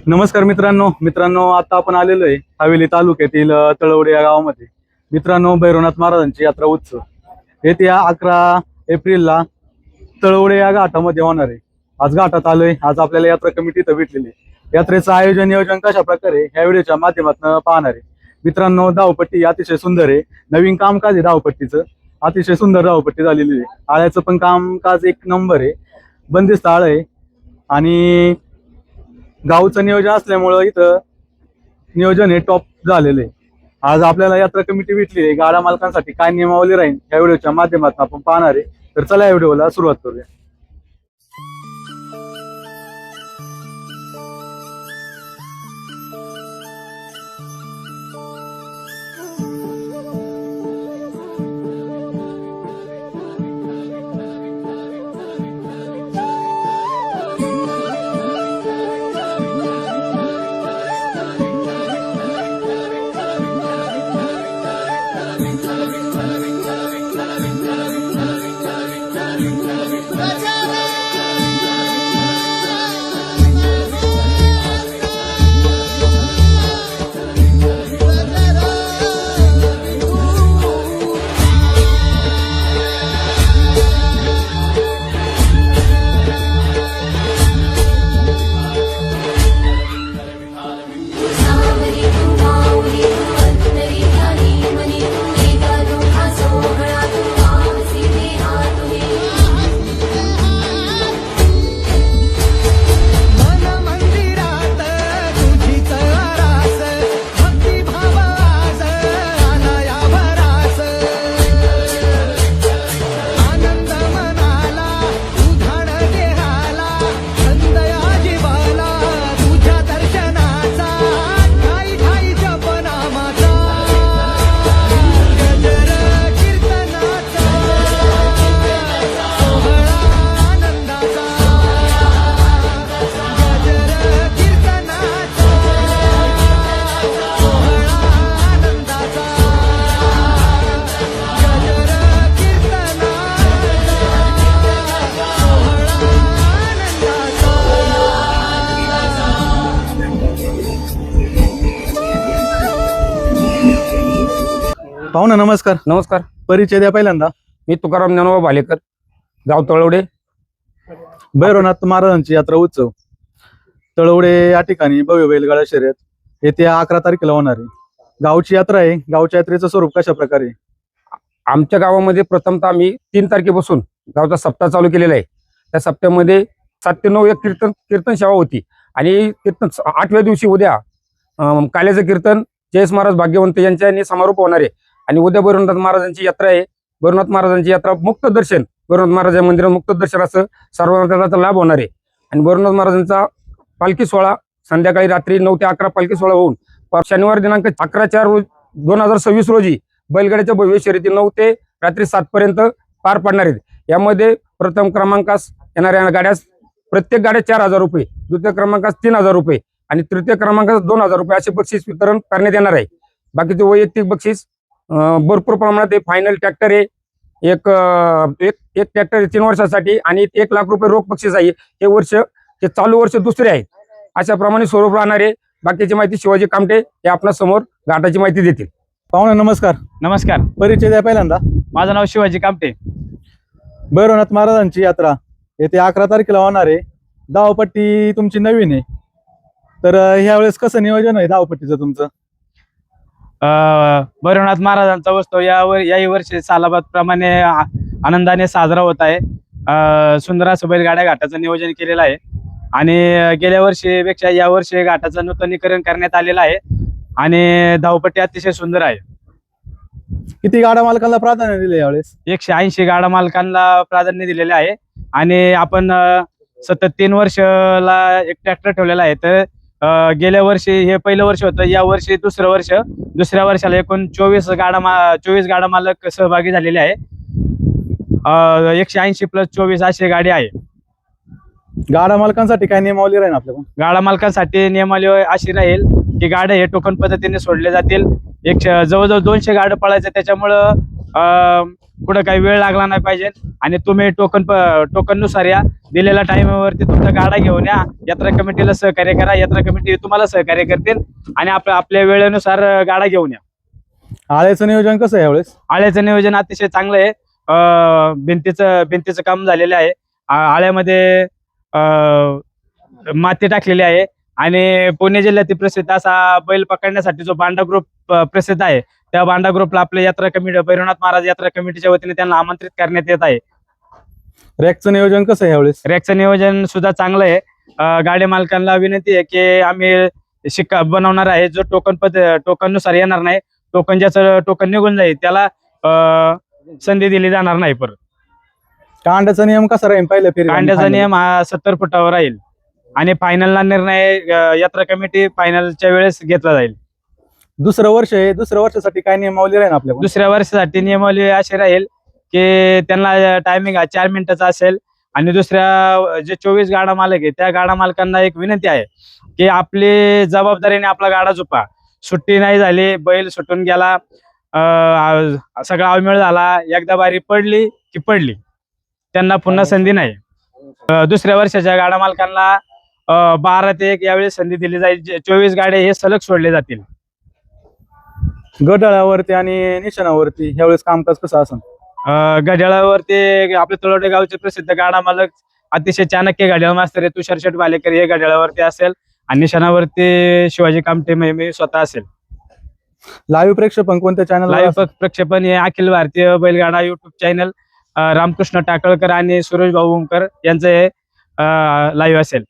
नमस्कार मित्रांनो आता आपण आलेलो आहे हवेली तालुक्यातील तळवडे या गावामध्ये। मित्रांनो, भैरवनाथ महाराजांची यात्रा उत्सव येत्या 11 एप्रिलला तळवडे या घाटामध्ये होणार आहे। आज घाटात आलोय। आज आपल्याला यात्रा कमिटी इथं भेटलेली आहे। यात्रेचं आयोजन नियोजन कशा प्रकारे ह्या व्हिडिओच्या माध्यमातून पाहणार आहे। मित्रांनो, धावपट्टी अतिशय सुंदर आहे। नवीन कामकाज आहे धावपट्टीचं, अतिशय सुंदर धावपट्टी झालेली आहे। आळ्याचं पण कामकाज एक नंबर आहे, बंदिस्त आळ आहे आणि गावचं नियोजन असल्यामुळं इथं नियोजन हे टॉप झालेलं आहे। आज आपल्याला यात्रा कमिटी भेटली आहे। गाडा मालकांसाठी काय नियमावली राहील या व्हिडिओच्या माध्यमातून आपण पाहणार आहे। तर चला या व्हिडिओला सुरुवात करूया। पाहुणा नमस्कार। नमस्कार। परिचय द्या पहिल्यांदा। मी तुकाराम ज्ञानोबा भालेकर, गाव तळवडे। भैरवनाथ महाराजांची यात्रा उत्सव तळवडे या ठिकाणी भव्य बैलगाडा शर्यत येत्या 11 तारखेला होणार आहे। गावची यात्रा आहे। गावच्या यात्रेचं स्वरूप कशा प्रकारे? आमच्या गावामध्ये प्रथमतः आम्ही 3 तारखेपासून गावचा सप्ताह चालू केलेला आहे। त्या सप्त्यामध्ये 7 ते 9 एक कीर्तन सेवा होती आणि कीर्तन 8व्या दिवशी उद्या काल्याचं कीर्तन जयेश महाराज भाग्यवंत यांच्यानी समारोप होणार आहे। आणि उद्या भैरवनाथ महाराजांची यात्रा आहे। भैरवनाथ महाराजांची यात्रा मुक्त दर्शन, भैरवनाथ महाराज मंदिरात मुक्त दर्शन असं सर्वांना त्याचा लाभ होणार आहे। आणि भैरवनाथ महाराजांचा पालखी सोहळा संध्याकाळी रात्री 9 ते 11 पालखी सोहळा होऊन शनिवार दिनांक 11/4/2026 रोजी बैलगाड्याच्या भव्य शर्यती 9 ते रात्री 7 पर्यंत पार पडणार आहेत। यामध्ये प्रथम क्रमांकास येणाऱ्या गाड्यास प्रत्येक गाड्या 4,000 रुपये, द्वितीय क्रमांकास 3,000 रुपये आणि तृतीय क्रमांकास 2,000 रुपये असे बक्षीस वितरण करण्यात येणार आहे। बाकीचे वैयक्तिक बक्षीस भरपूर प्रमाणात फायनल ट्रॅक्टर आहे, एक ट्रॅक्टर 3 वर्षासाठी आणि 1 लाख रुपये रोख बक्षीस आहे। हे चालू वर्ष दुसरे आहे। अशा प्रमाणे स्वरूप राहणार आहे। बाकीची माहिती शिवाजी कामटे हे आपल्या समोर घाटाची माहिती देतील। पाहुणा नमस्कार। नमस्कार। परिचय द्या पहिल्यांदा। माझं नाव शिवाजी कामटे। भैरवनाथ महाराजांची यात्रा येत्या 11 तारखेला होणार आहे। धावपट्टी तुमची नवीन आहे, तर ह्या वेळेस कसं नियोजन आहे धावपट्टीचं तुमचं? भैरवनाथ महाराजांचा उत्सव याही वर्षी सालाबाद प्रमाणे आनंदाने साजरा होत आहे। सुंदर असं बैलगाड्या घाटाचं नियोजन केलेलं आहे आणि गेल्या वर्षीपेक्षा या वर्षी घाटाचं नूतनीकरण करण्यात आलेलं आहे आणि धावपट्टी अतिशय सुंदर आहे। किती गाडा मालकांना प्राधान्य दिले यावेळेस? 180 गाडा मालकांना प्राधान्य दिलेले आहे आणि आपण सतत 3 वर्षला एक ट्रॅक्टर ठेवलेला आहे। तर गेल्या वर्षी हे पहिलं वर्ष होतं, या वर्षी दुसरं वर्ष। दुसऱ्या वर्षाला एकूण 24 गाडा मालक सहभागी झालेले आहे। 180 + 24 अशी गाडी आहे। गाडा मालकांसाठी काय नियमावली राहील आपल्याकडून? गाडा मालकांसाठी नियमावली अशी राहील की गाड्या हे टोकन पद्धतीने सोडले जातील। जवळजवळ 200 गाड्या पळायचं, त्याच्यामुळं कुठं काही वेळ लागला नाही पाहिजे आणि तुम्ही टोकननुसार या, दिलेल्या टाइमवरती तुमचा गाडा घेऊन या, यात्रा कमिटीला सहकार्य करा, यात्रा कमिटी तुम्हाला सहकार्य करतील आणि आपल्या वेळेनुसार गाडा घेऊन या. आळ्याचं नियोजन कसं आहे यावेळेस? आळ्याचं नियोजन अतिशय चांगलं आहे. भिंतीचं काम झालेलं आहे. आळ्यामध्ये माती टाकलेली आहे आणि पुणे जिल्ह्यातील प्रसिद्ध असा बैल पकडण्यासाठी जो बांडा ग्रुप प्रसिद्ध आहे, त्या बांडा ग्रुपला आपल्या यात्रा कमिटी, भैरवनाथ महाराज यात्रा कमिटीच्या वतीने त्यांना आमंत्रित करण्यात येत आहे. रॅकचं नियोजन कसं आहे यावेळेस? रॅकचं नियोजन सुद्धा चांगलं आहे. गाडी मालकांना विनंती आहे की आम्ही शिक्का बनवणार आहे, जो टोकननुसार येणार नाही, ज्याचं टोकन निघून जाईल त्याला संधी दिली जाणार नाही. परत कांड्याचा नियम कसा राहील पहिल्या फेरी? कांड्याचा नियम हा 70 फुटावर राहील आणि फायनलला निर्णय यात्रा कमिटी फायनलच्या वेळेस घेतला जाईल. दुसरं वर्ष आहे, दुसऱ्या वर्षासाठी काय नियमावली राहील आपल्याकडे? दुसऱ्या वर्षासाठी नियमावली अशी राहील की त्यांना टायमिंग 4 मिनिटाचा असेल आणि दुसऱ्या जे 24 गाडा मालक आहे त्या गाडा मालकांना एक विनंती आहे की आपली जबाबदारीने आपला गाडा झोपा. सुट्टी नाही झाली, बैल सुटून गेला, सगळा अवमेळ झाला, एकदा बारी पडली की पडली, त्यांना पुन्हा संधी नाही. दुसऱ्या वर्षाच्या गाडा मालकांना 12 ते 1 यावेळी संधी दिली जाईल. 24 गाड्या हे सलग सोडले जातील. गडाळावरती आणि निशाणावरती यावेळेस कामकाज कसं असेल? घड्याळावरती आपले तळवडे गावचे प्रसिद्ध गाडा मालक अतिशय चाणक्य घड्याळ मास्तर आहे तुषार शेठ बालेकर हे घड्याळावरती असेल आणि निशाणावरती शिवाजी कामटे मी स्वतः असेल. लाईव्ह प्रेक्षेपण कोणत्या चॅनल? लाईव्ह प्रक्षेपण हे अखिल भारतीय बैलगाडा युट्यूब चॅनल रामकृष्ण टाकळकर आणि सुरेश भाऊ ओमकर यांचं हे लाईव्ह असेल.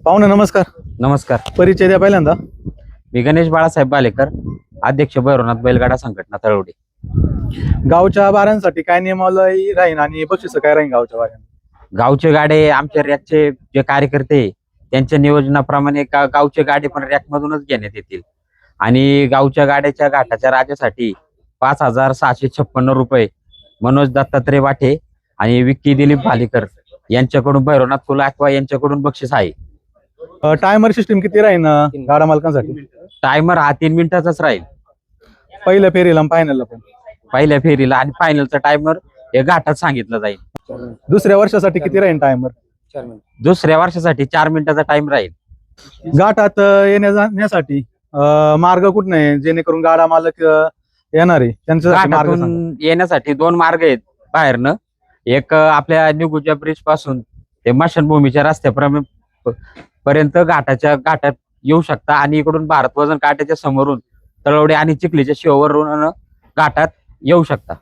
पाहुणे नमस्कार. नमस्कार. परिचय द्या पहिल्यांदा. मी गणेश बाळासाहेब बालेकर, अध्यक्ष भैरवनाथ बैलगाडा संघटना तळवडे. गावच्या बाऱ्यांसाठी काय नियमावली राहील आणि बक्षीस काय राहील गावच्या बाऱ्यांना? गावचे गाडे आमच्या रॅकचे जे कार्यकर्ते आहे, त्यांच्या नियोजनाप्रमाणे गावचे गाडे पण रॅक मधूनच घेण्यात येतील आणि गावच्या गाड्याच्या घाटाच्या राजासाठी 5,656 रुपये मनोज दत्तात्रय वाठे आणि विक्की दिलीप भालेकर यांच्याकडून भैरवनाथ फुल अथवा यांच्याकडून बक्षीस आहे. टायमर सिस्टीम किती राहील गाडा मालकांसाठी? टायमर हा 3 मिनिटाचाच राहील पहिल्या फेरीला फायनलला पण? पहिल्या फेरीला, आणि फायनलचा टायमर हे घाटात सांगितलं जाईल. दुसऱ्या वर्षासाठी किती राहील टायमर? दुसऱ्या वर्षासाठी 4 मिनिटाचा टाइम राहील. घाटात येण्यासाठी मार्ग कुठं नाही जेणेकरून गाडा मालक येणार आहे त्यांच्यासाठी मार्ग सांगा. घाटातून येण्यासाठी 2 मार्ग आहेत बाहेरनं. एक आपल्या निगुजा ब्रिज पासून ते मशानभूमीच्या रस्त्यापर्यंत घाटात येऊ शकता आणि इकडून भारत वजन काट्याच्या समोरून तळवडे आणि चिखलीच्या शिववरून घाटात येऊ शकता.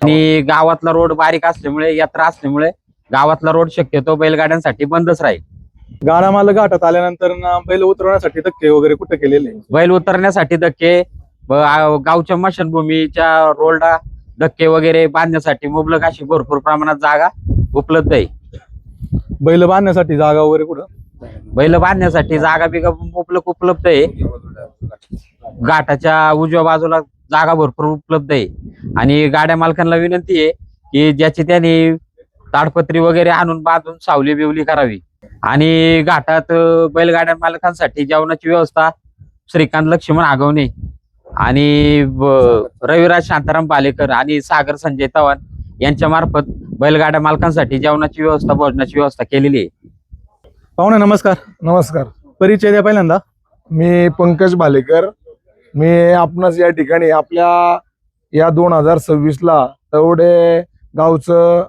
आणि गावातला रोड बारीक असल्यामुळे, यात्रा असल्यामुळे गावातला रोड शक्यतो बैलगाड्यांसाठी बंदच राहील. गाडा मालक घाटात आल्यानंतर बैल उतरवण्यासाठी धक्के वगैरे कुठे केलेले? बैल उतरण्यासाठी धक्के, गावच्या मशानभूमीच्या रोडला धक्के वगैरे बांधण्यासाठी मुबलक अशी भरपूर प्रमाणात जागा उपलब्ध आहे. बैल बांधण्यासाठी जागा वगैरे कुठं? बैल बांधण्यासाठी जागा बिगा मुबलक उपलब्ध आहे. घाटाच्या उजव्या बाजूला जागा भरपूर उपलब्ध आहे आणि गाड्या मालकांना विनंती आहे की ज्याची त्यांनी ताडपत्री वगैरे आणून बांधून सावली बिवली करावी. आणि घाटात बैलगाड्या मालकांसाठी जेवणाची व्यवस्था श्रीकांत लक्ष्मण आगवणे आणि रविराज शांताराम पालेकर आणि सागर संजय चव्हाण यांच्या मार्फत बैलगाड्या मालकांसाठी जेवणाची व्यवस्था, भोजनाची व्यवस्था केलेली आहे. पाहुणे नमस्कार. नमस्कार. परिचय द्या पहिल्यांदा. मी पंकज भालेकर. मी आपणास या ठिकाणी आपल्या या 2026ला तळवडे गावचं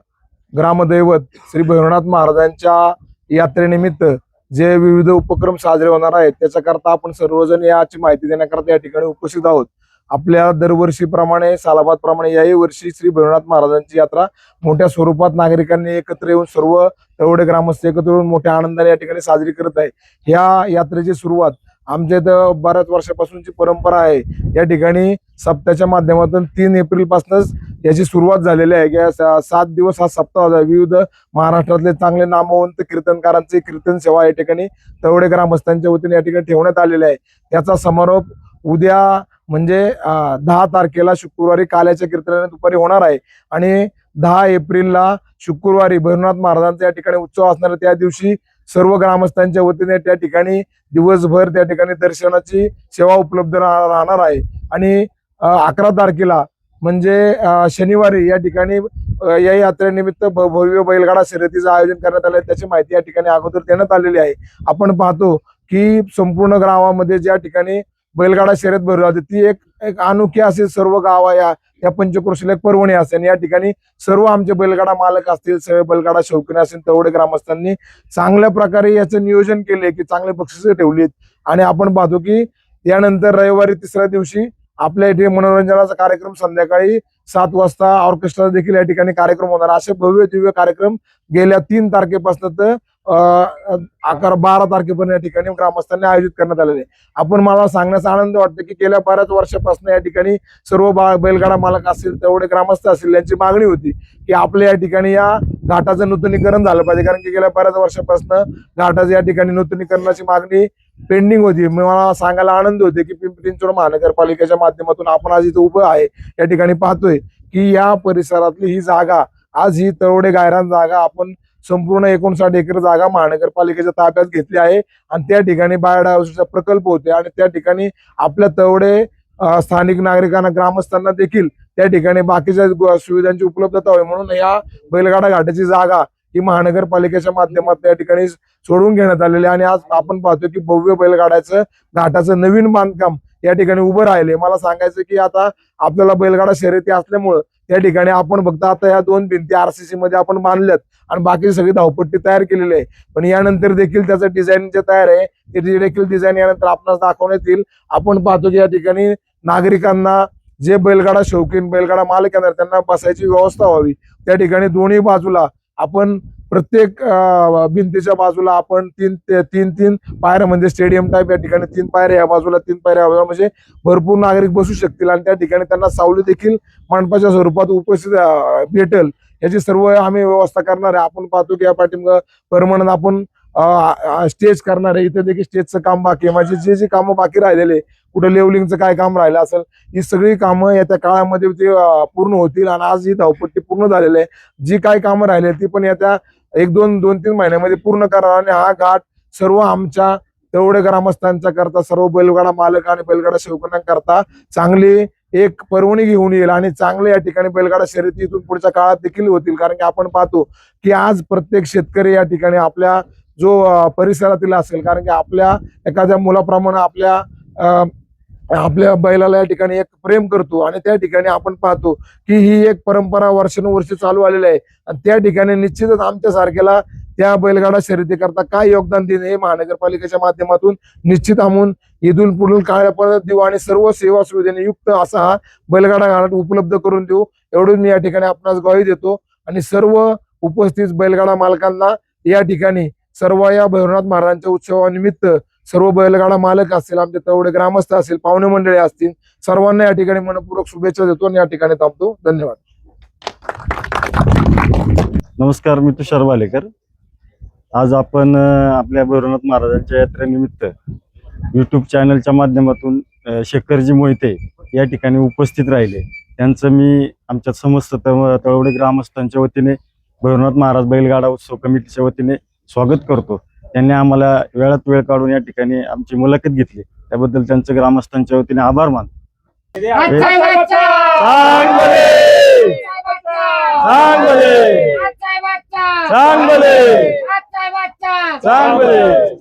ग्रामदैवत श्री भैरवनाथ महाराजांच्या यात्रेनिमित्त जे विविध उपक्रम साजरे होणार आहेत त्याच्याकरता आपण सर्वजण याची माहिती देण्याकरता या ठिकाणी उपस्थित आहोत. आपल्या दरवर्षीप्रमाणे, सालाबाद प्रमाणे याही वर्षी श्री भैरवनाथ महाराजांची यात्रा मोठ्या स्वरूपात नागरिकांनी एकत्र येऊन, सर्व तळवडे ग्रामस्थ एकत्र येऊन मोठ्या आनंदाने या ठिकाणी साजरी करत आहे. या यात्रेची सुरुवात आमच्या इथं बऱ्याच वर्षापासूनची परंपरा आहे. या ठिकाणी सप्ताहाच्या माध्यमातून 3 एप्रिल पासूनच याची सुरुवात झालेली आहे. 7 दिवस हा सप्ताह होता. विविध महाराष्ट्रातले चांगले नामवंत कीर्तनकारांची कीर्तन सेवा या ठिकाणी तळवडे ग्रामस्थांच्या वतीने या ठिकाणी ठेवण्यात आलेला आहे. त्याचा समारोप उद्या म्हणजे 10 तारखेला शुक्रवारी काल्याच्या कीर्तनाने दुपारी होणार आहे आणि 10 एप्रिलला शुक्रवारी भैरवनाथ महाराजांचा या ठिकाणी उत्सव असणार. त्या दिवशी सर्व ग्रामस्थांच्या वतीने त्या ठिकाणी दिवसभर त्या ठिकाणी दर्शनाची सेवा उपलब्ध राहणार आहे आणि 11 तारखेला म्हणजे शनिवारी या ठिकाणी या यात्रेनिमित्त भव्य बैलगाडा शर्यतीचं आयोजन करण्यात आलं आहे. त्याची माहिती या ठिकाणी अगोदर देण्यात आलेली आहे. आपण पाहतो की संपूर्ण गावामध्ये ज्या ठिकाणी बैलगाडा शर्यत भरली जाते ती एक अनोखी असे सर्व गाव या पंचक्रोशीला एक पर्वणी असेल. या ठिकाणी सर्व आमचे बैलगाडा मालक असतील, सर्व बैलगाडा शौकीन असतील, तेवढे ग्रामस्थांनी चांगल्या प्रकारे याचं नियोजन केले की चांगले बक्षिसे ठेवलीत. आणि आपण पाहतो की यानंतर रविवारी तिसऱ्या दिवशी आपल्या इथे मनोरंजनाचा कार्यक्रम संध्याकाळी 7 वाजता ऑर्केस्ट्रा देखील या ठिकाणी कार्यक्रम होणार. असे भव्य दिव्य कार्यक्रम गेल्या 3 तारखेपासून तर 11-12 तारखेपर्यंत या ठिकाणी ग्रामस्थांनी आयोजित करण्यात आलेले आहे. आपण मला सांगण्याचा आनंद वाटतो की गेल्या बऱ्याच वर्षापासून या ठिकाणी सर्व बैलगाडा मालक असतील, तेवढे ग्रामस्थ असतील, यांची मागणी होती की आपल्या या ठिकाणी या घाटाचं नूतनीकरण झालं पाहिजे. कारण की गेल्या बऱ्याच वर्षापासून घाटाचं या ठिकाणी नूतनीकरणाची मागणी पेंडिंग होती. मला सांगायला आनंद होते की पिंपरी चिंचवड महानगरपालिकेच्या माध्यमातून आपण आज इथं उभं आहे या ठिकाणी पाहतोय की या परिसरातली ही जागा, आज ही तळवडे गायरान जागा आपण संपूर्ण 59 एकर जागा महानगरपालिकेच्या ताब्यात घेतली आहे. आणि त्या ठिकाणी बायोडायव्हर्सिटीचा प्रकल्प होते आणि त्या ठिकाणी आपल्या तळवडे स्थानिक नागरिकांना, ग्रामस्थांना देखील त्या ठिकाणी बाकीच्या सुविधांची उपलब्धता होईल म्हणून या बैलगाडा घाटाची जागा ही महानगरपालिकेच्या माध्यमातून या ठिकाणी सोडून घेण्यात आलेली आहे. आणि आज आपण पाहतो की भव्य बैलगाड्याचं घाटाचं नवीन बांधकाम या ठिकाणी उभं राहिले. मला सांगायचं की आता आपल्याला बैलगाडा शर्यती असल्यामुळं त्या ठिकाणी आपण फक्त आता या 2 भिंती RCC मध्ये आपण बांधल्यात आणि बाकी सगळी धावपट्टी तयार केलेली आहे. पण यानंतर देखील त्याचं डिझाईन जे तयार आहे ते देखील डिझाईन यानंतर आपणास दाखवण्यात येईल. आपण पाहतो की या ठिकाणी नागरिकांना, जे बैलगाडा शौकीन बैलगाडा मालक येणार त्यांना बसायची व्यवस्था व्हावी. त्या ठिकाणी दोन्ही बाजूला आपण प्रत्येक भिंतीच्या बाजूला आपण तीन पायऱ्या म्हणजे स्टेडियम टाईप या ठिकाणी 3 पायऱ्या या बाजूला, 3 पायऱ्या या बाजूला, म्हणजे भरपूर नागरिक बसू शकतील आणि त्या ठिकाणी त्यांना सावली देखील मंडपाच्या स्वरूपात उपस्थित भेटेल. याची सर्व आम्ही व्यवस्था करणार आहे. आपण पाहतो की या पाठीमागं परमनंट आपण स्टेज करणार आहे. इथे देखील स्टेजचं काम बाकी आहे. म्हणजे जे कामं बाकी राहिलेले, कुठे लेवलिंगचं काय काम राहिलं असेल, ही सगळी कामं येत्या काळामध्ये ते पूर्ण होतील. आणि आज ही धावपट्टी पूर्ण झालेली आहे. जी काही कामं राहिली ती पण येत्या 2-3 महिन्यामध्ये पूर्ण करा. आणि हा घाट सर्व आमच्या तेवढे ग्रामस्थांच्या करता, सर्व बैलगाडा मालक आणि बैलगाडा शौकीनांकरता चांगली एक पर्वणी घेऊन येईल आणि चांगले या ठिकाणी बैलगाडा शर्यती इथून पुढच्या काळात देखील होतील. कारण की आपण पाहतो की आज प्रत्येक शेतकरी या ठिकाणी आपल्या जो परिसरातील असेल, कारण की आपल्या एखाद्या मुलाप्रमाणे आपल्या बैलाला या ठिकाणी एक प्रेम करतो आणि त्या ठिकाणी आपण पाहतो की ही एक परंपरा वर्षानुवर्षे चालू आलेली आहे. आणि त्या ठिकाणी निश्चितच आमच्या सारख्याला त्या बैलगाडा शर्यती करता काय योगदान देणे हे महानगरपालिकेच्या माध्यमातून निश्चित आम्ही इथून पुढील काळापर्यंत देऊ आणि सर्व सेवा सुविधेने युक्त असा हा बैलगाडा घाट उपलब्ध करून देऊ, एवढं मी या ठिकाणी आपणास ग्वाही देतो. आणि सर्व उपस्थित बैलगाडा मालकांना या ठिकाणी सर्व या भैरवनाथ महाराजांच्या उत्सवानिमित्त सर्व बैलगाडा मालक असतील, आमचे तेवढे ग्रामस्थ असतील, पाहुणे मंडळी असतील, सर्वांना या ठिकाणी मनपूर्वक शुभेच्छा देतो आणि या ठिकाणी थांबतो. धन्यवाद. नमस्कार, मी तुषार भालेकर. आज आपण आपल्या भैरवनाथ महाराजांच्या यात्रेनिमित्त YouTube चॅनलच्या माध्यमातून शेखरजी मोहिते या ठिकाणी उपस्थित राहिले. त्यांचं मी आमच्या समस्त तळवडे ग्रामस्थांच्या वतीने, भैरवनाथ महाराज बैलगाडा उत्सव कमिटीच्या वतीने स्वागत करतो. त्यांनी आम्हाला वेळात वेळ काढून या ठिकाणी आमची मुलाखत घेतली, त्याबद्दल त्यांचं ग्रामस्थांच्या वतीने आभार मानतो. चांगले